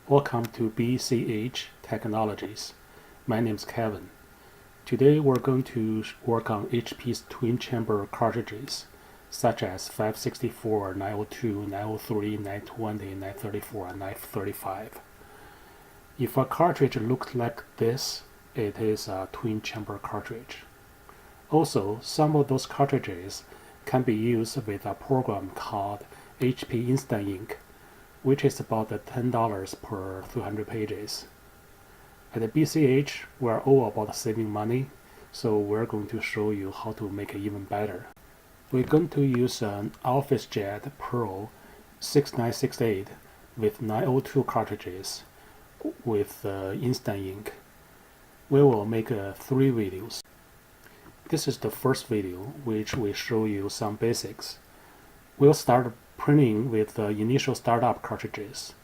Welcome to BCH Technologies. My name is Kevin. Today we're going to work on HP's twin chamber cartridges such as 564, 902, 903, 920, 934, and 935. If a cartridge looks like this, it is a twin chamber cartridge. Also, some of those cartridges can be used with a program called HP Instant Ink, which is about $10 per 300 pages. At the BCH, we're all about saving money, so we're going to show you how to make it even better. We're going to use an OfficeJet Pro 6968 with 902 cartridges with Instant Ink. We will make 3 videos. This is the first video, which will show you some basics. We'll start printing with the initial startup cartridges.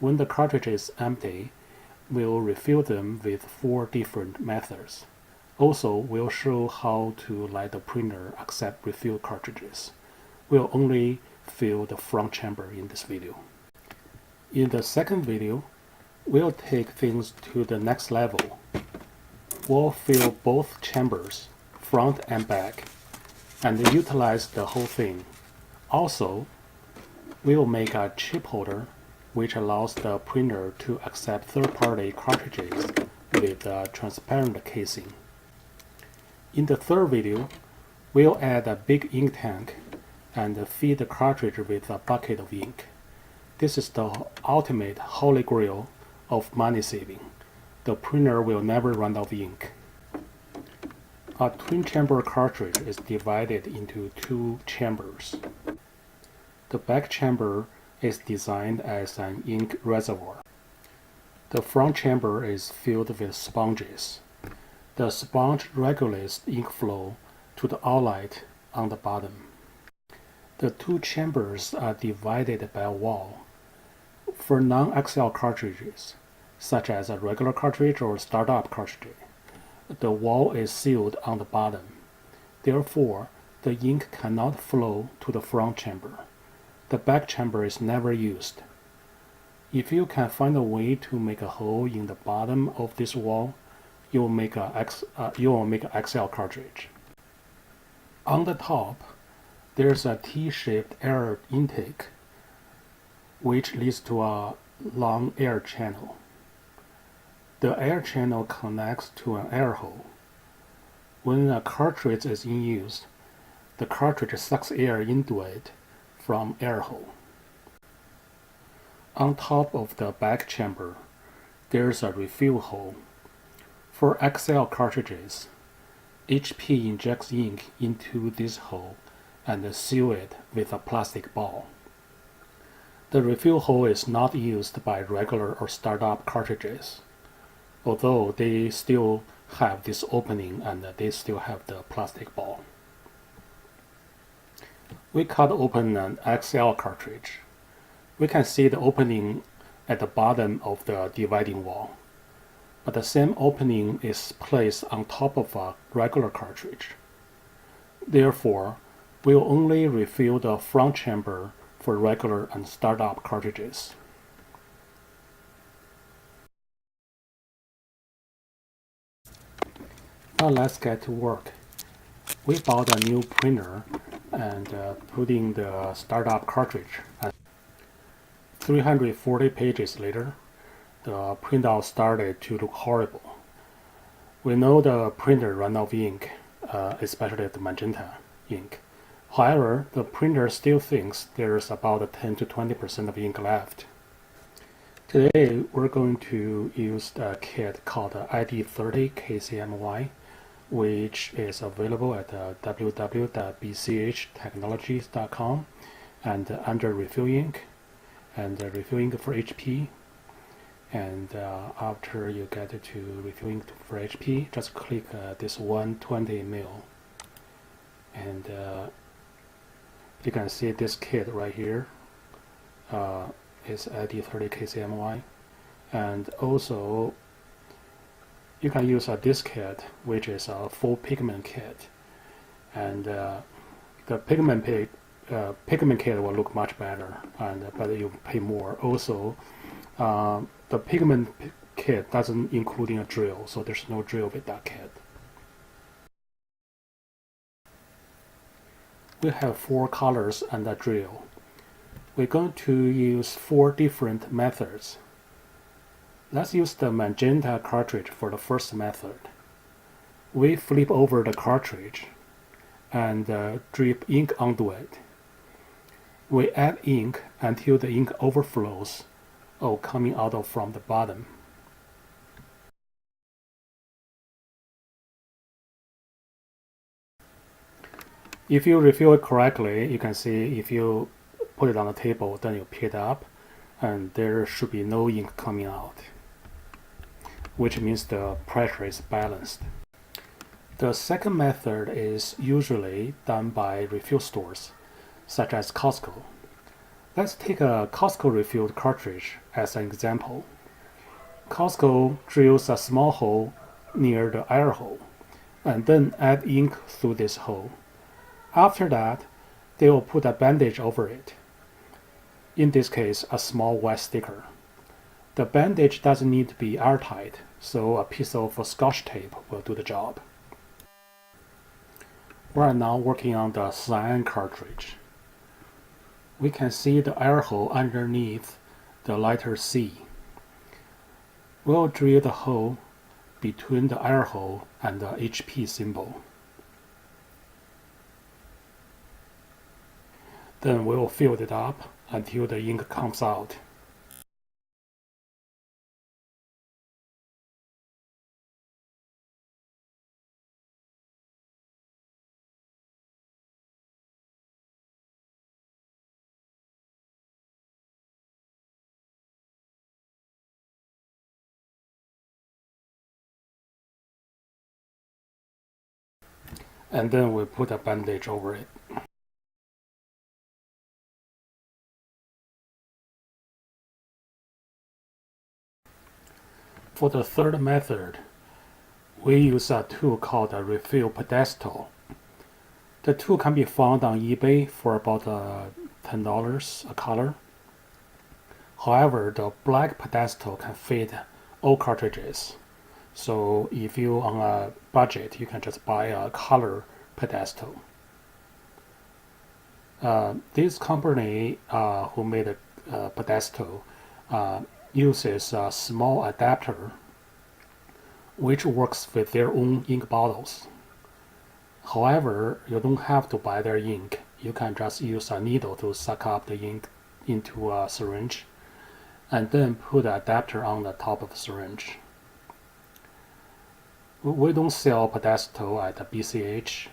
When the cartridge is empty, we'll refill them with 4 different methods. Also, we'll show how to let the printer accept refill cartridges. We'll only fill the front chamber in this video. In the second video, we'll take things to the next level. We'll fill both chambers, front and back, and utilize the whole thing. Also, we will make a chip holder which allows the printer to accept third-party cartridges with a transparent casing. In the third video, we'll add a big ink tank and feed the cartridge with a bucket of ink. This is the ultimate holy grail of money saving. The printer will never run out of ink. A twin chamber cartridge is divided into 2 chambers. The back chamber is designed as an ink reservoir. The front chamber is filled with sponges. The sponge regulates ink flow to the outlet on the bottom. The 2 chambers are divided by a wall. For non-XL cartridges, such as a regular cartridge or startup cartridge, the wall is sealed on the bottom. Therefore, the ink cannot flow to the front chamber. The back chamber is never used. If you can find a way to make a hole in the bottom of this wall, you will make an XL cartridge. On the top, there's a T-shaped air intake, which leads to a long air channel. The air channel connects to an air hole. When a cartridge is in use, the cartridge sucks air into it from air hole. On top of the back chamber, there's a refill hole. For XL cartridges, HP injects ink into this hole and seal it with a plastic ball. The refill hole is not used by regular or startup cartridges, although they still have this opening and they still have the plastic ball. We cut open an XL cartridge. We can see the opening at the bottom of the dividing wall, but the same opening is placed on top of a regular cartridge. Therefore, we'll only refill the front chamber for regular and startup cartridges. Now let's get to work. We bought a new printer and put in the startup cartridge. 340 pages later, the printout started to look horrible. We know the printer ran out of ink, especially the magenta ink. However, the printer still thinks there's about 10 to 20% of ink left. Today, we're going to use a kit called ID30 KCMY, which is available at www.bchtechnologies.com and under Refill Ink and Refill Ink for HP. And after you get to Refill Ink for HP, just click this 120 mil, and you can see this kit right here is ID30 KCMY, and also you can use this kit, which is a full pigment kit, and the pigment kit will look much better, but you pay more. Also, The pigment kit doesn't include a drill, so there's no drill with that kit. We have 4 colors and a drill. We're going to use 4 different methods. Let's use the magenta cartridge for the first method. We flip over the cartridge and drip ink onto it. We add ink until the ink overflows or coming out from the bottom. If you refill it correctly, you can see if you put it on the table, then you pick it up, and there should be no ink coming out, which means the pressure is balanced. The second method is usually done by refill stores, such as Costco. Let's take a Costco refilled cartridge as an example. Costco drills a small hole near the air hole, and then add ink through this hole. After that, they will put a bandage over it. In this case, a small white sticker. The bandage doesn't need to be airtight, so a piece of Scotch tape will do the job. We are now working on the cyan cartridge. We can see the air hole underneath the letter C. We'll drill the hole between the air hole and the HP symbol. Then we'll fill it up until the ink comes out. And then we put a bandage over it. For the third method, we use a tool called a refill pedestal. The tool can be found on eBay for about $10 a color. However, the black pedestal can fit all cartridges. So if you're on a budget, you can just buy a color pedestal. This company who made a pedestal uses a small adapter which works with their own ink bottles. However, you don't have to buy their ink. You can just use a needle to suck up the ink into a syringe and then put the adapter on the top of the syringe. We don't sell pedestal at the BCH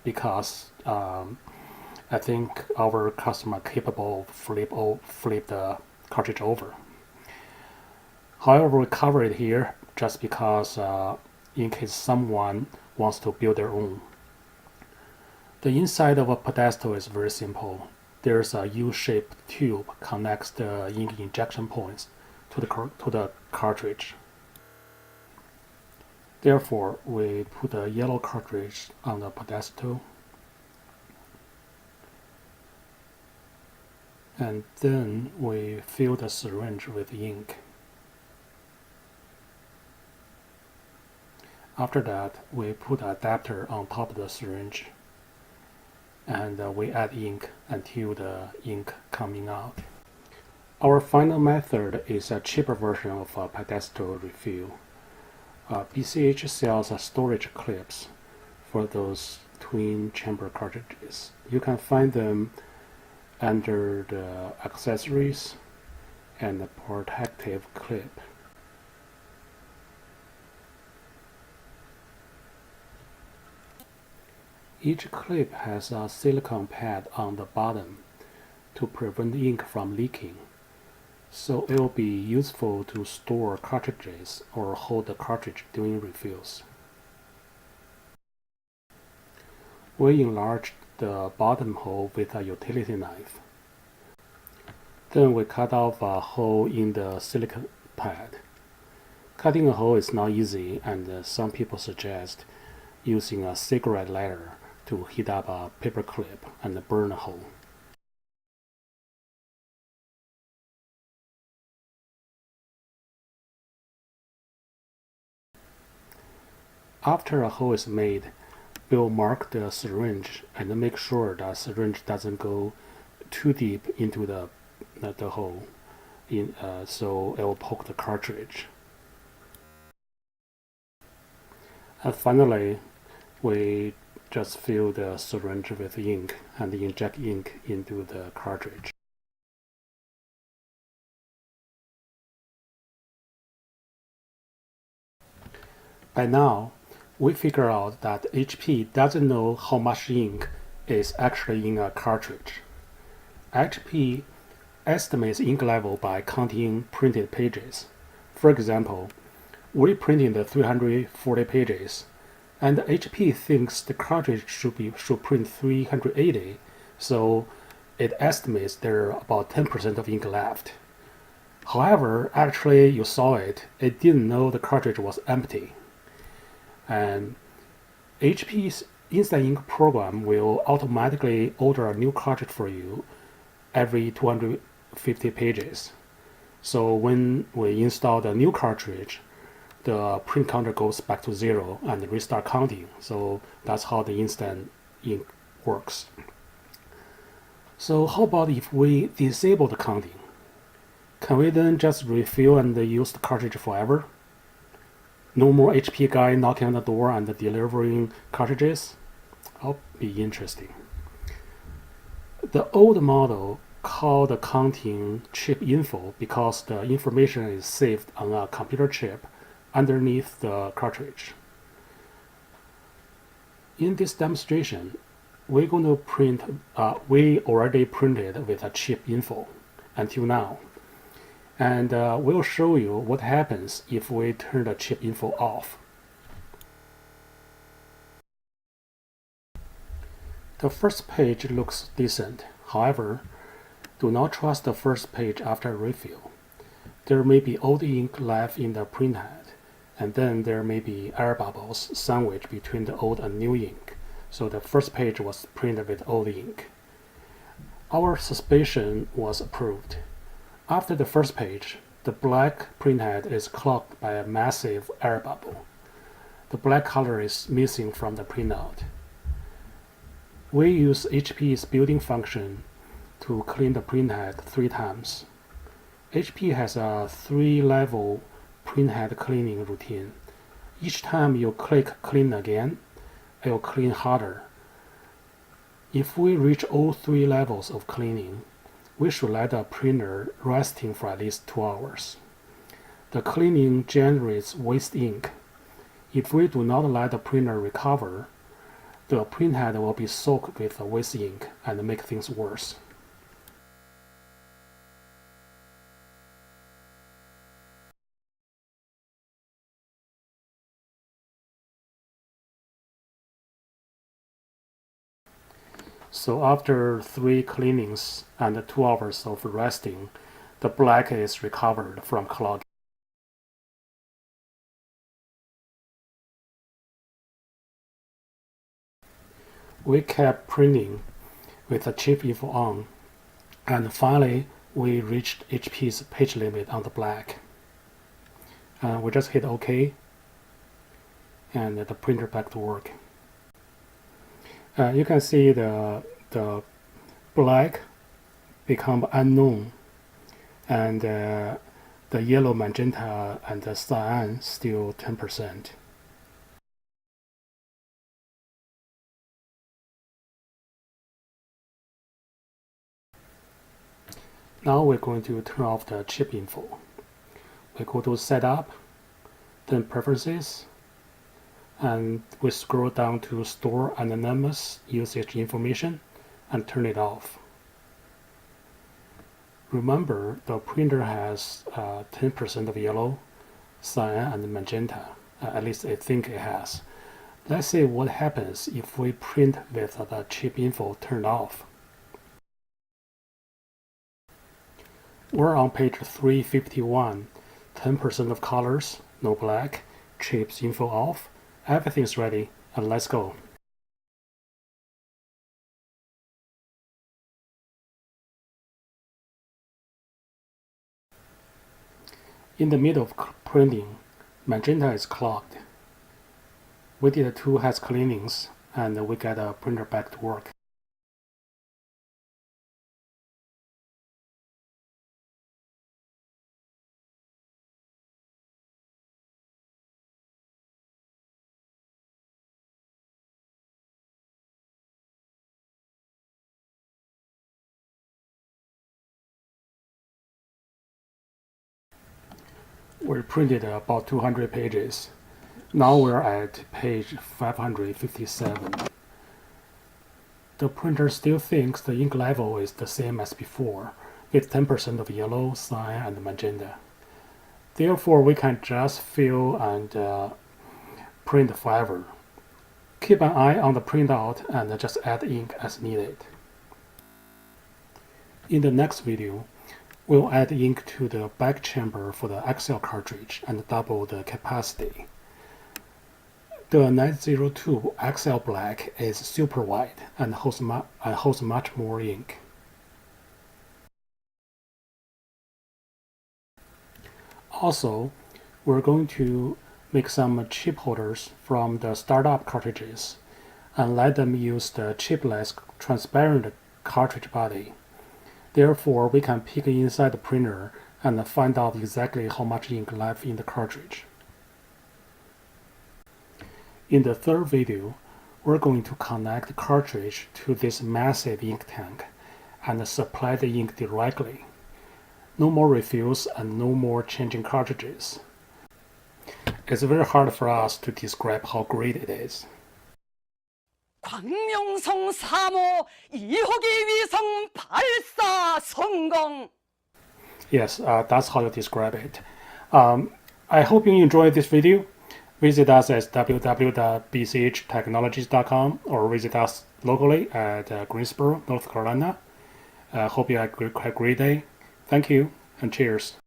because I think our customer capable of flip the cartridge over. However, we cover it here just because in case someone wants to build their own. The inside of a pedestal is very simple. There's a U-shaped tube connects the ink injection points to the cartridge. Therefore, we put a yellow cartridge on the pedestal, and then we fill the syringe with ink. After that, we put an adapter on top of the syringe, and we add ink until the ink coming out. Our final method is a cheaper version of a pedestal refill. BCH sells storage clips for those twin chamber cartridges. You can find them under the accessories and the protective clip. Each clip has a silicone pad on the bottom to prevent ink from leaking, so it will be useful to store cartridges or hold the cartridge during refills. We enlarged the bottom hole with a utility knife. Then we cut off a hole in the silicone pad. Cutting a hole is not easy, and some people suggest using a cigarette lighter to heat up a paper clip and burn a hole. After a hole is made, we'll mark the syringe and make sure the syringe doesn't go too deep into the hole, so it will poke the cartridge. And finally, we just fill the syringe with ink and inject ink into the cartridge. By now, we figure out that HP doesn't know how much ink is actually in a cartridge. HP estimates ink level by counting printed pages. For example, we printed 340 pages, and HP thinks the cartridge should print 380, so it estimates there are about 10% of ink left. However, actually you saw it didn't know the cartridge was empty. And HP's Instant Ink program will automatically order a new cartridge for you every 250 pages. So when we install the new cartridge, the print counter goes back to 0 and restart counting. So that's how the Instant Ink works. So how about if we disable the counting? Can we then just refill and use the cartridge forever? No more HP guy knocking on the door and delivering cartridges? That'll be interesting. The old model called the counting chip info because the information is saved on a computer chip underneath the cartridge. In this demonstration, we're going to print, we already printed with a chip info until now. And we'll show you what happens if we turn the chip info off. The first page looks decent. However, do not trust the first page after refill. There may be old ink left in the printhead, and then there may be air bubbles sandwiched between the old and new ink, so the first page was printed with old ink. Our suspicion was approved. After the first page, the black printhead is clogged by a massive air bubble. The black color is missing from the printout. We use HP's built-in function to clean the printhead 3 times. HP has a 3-level printhead cleaning routine. Each time you click clean again, it will clean harder. If we reach all 3 levels of cleaning, we should let the printer resting for at least 2 hours. The cleaning generates waste ink. If we do not let the printer recover, the printhead will be soaked with the waste ink and make things worse. So after 3 cleanings and 2 hours of resting, the black is recovered from clogging. We kept printing with the chip info on, and finally we reached HP's page limit on the black. We just hit OK, and the printer back to work. You can see the black become unknown, and the yellow, magenta, and the cyan still 10%. Now we're going to turn off the chip info. We go to Setup, then Preferences, and we scroll down to Store Anonymous Usage Information and turn it off. Remember, the printer has 10% of yellow, cyan, and magenta. At least I think it has. Let's see what happens if we print with the chip info turned off. We're on page 351, 10% of colors, no black, chips info off, everything's ready, and let's go. In the middle of printing, magenta is clogged. We did 2 house cleanings and we got the printer back to work. We printed about 200 pages. Now we're at page 557. The printer still thinks the ink level is the same as before, with 10% of yellow, cyan, and magenta. Therefore, we can just fill and print forever. Keep an eye on the printout and just add ink as needed. In the next video, we'll add ink to the back chamber for the XL cartridge and double the capacity. The 902 XL Black is super wide and holds much more ink. Also, we're going to make some chip holders from the startup cartridges and let them use the chipless transparent cartridge body. Therefore, we can peek inside the printer and find out exactly how much ink left in the cartridge. In the third video, we're going to connect the cartridge to this massive ink tank and supply the ink directly. No more refills and no more changing cartridges. It's very hard for us to describe how great it is. 광명성 3호 2호기 위성 발사 성공. Yes, that's how you describe it. I hope you enjoyed this video. Visit us at www.bchtechnologies.com or visit us locally at Greensboro, North Carolina. Hope you have a great day. Thank you and cheers.